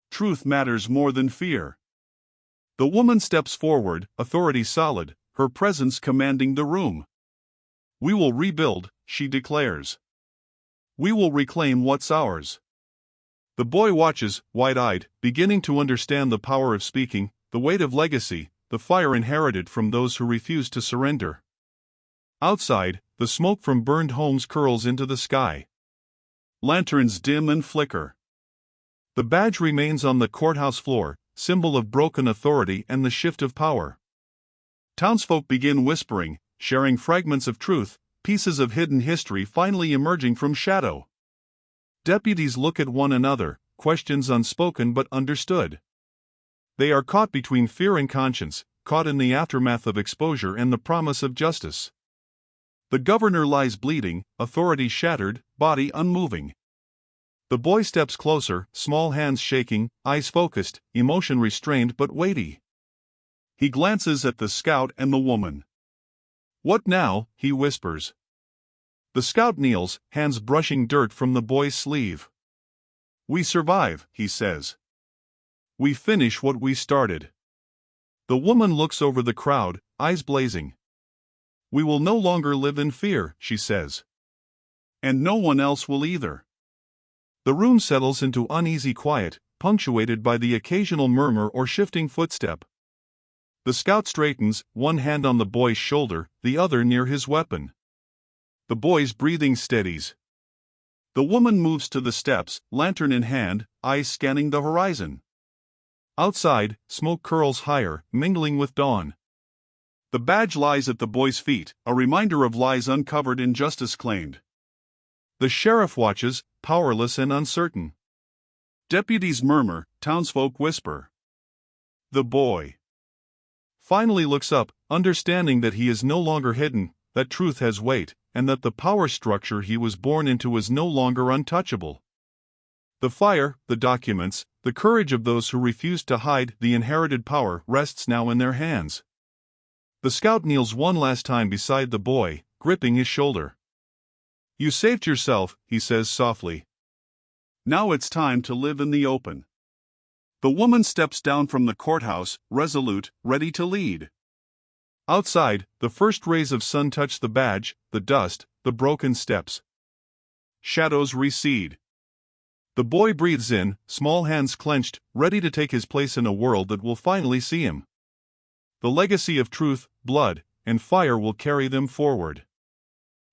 "Truth matters more than fear." The woman steps forward, authority solid, her presence commanding the room. "We will rebuild," she declares. "We will reclaim what's ours." The boy watches, wide-eyed, beginning to understand the power of speaking, the weight of legacy, the fire inherited from those who refuse to surrender. Outside, the smoke from burned homes curls into the sky. Lanterns dim and flicker. The badge remains on the courthouse floor, symbol of broken authority and the shift of power. Townsfolk begin whispering, sharing fragments of truth, pieces of hidden history finally emerging from shadow. Deputies look at one another, questions unspoken but understood. They are caught between fear and conscience, caught in the aftermath of exposure and the promise of justice. The governor lies bleeding, authority shattered, body unmoving. The boy steps closer, small hands shaking, eyes focused, emotion restrained but weighty. He glances at the scout and the woman. "What now?" he whispers. The scout kneels, hands brushing dirt from the boy's sleeve. "We survive," he says. "We finish what we started." The woman looks over the crowd, eyes blazing. "We will no longer live in fear," she says. "And no one else will either." The room settles into uneasy quiet, punctuated by the occasional murmur or shifting footstep. The scout straightens, one hand on the boy's shoulder, the other near his weapon. The boy's breathing steadies. The woman moves to the steps, lantern in hand, eyes scanning the horizon. Outside, smoke curls higher, mingling with dawn. The badge lies at the boy's feet, a reminder of lies uncovered and justice claimed. The sheriff watches, powerless and uncertain. Deputies murmur, townsfolk whisper. The boy finally looks up, understanding that he is no longer hidden, that truth has weight, and that the power structure he was born into is no longer untouchable. The fire, the documents, the courage of those who refused to hide the inherited power rests now in their hands. The scout kneels one last time beside the boy, gripping his shoulder. "You saved yourself," he says softly. "Now it's time to live in the open." The woman steps down from the courthouse, resolute, ready to lead. Outside, the first rays of sun touch the badge, the dust, the broken steps. Shadows recede. The boy breathes in, small hands clenched, ready to take his place in a world that will finally see him. The legacy of truth, blood, and fire will carry them forward.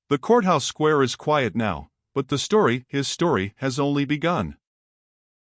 The courthouse square is quiet now, but the story, his story, has only begun.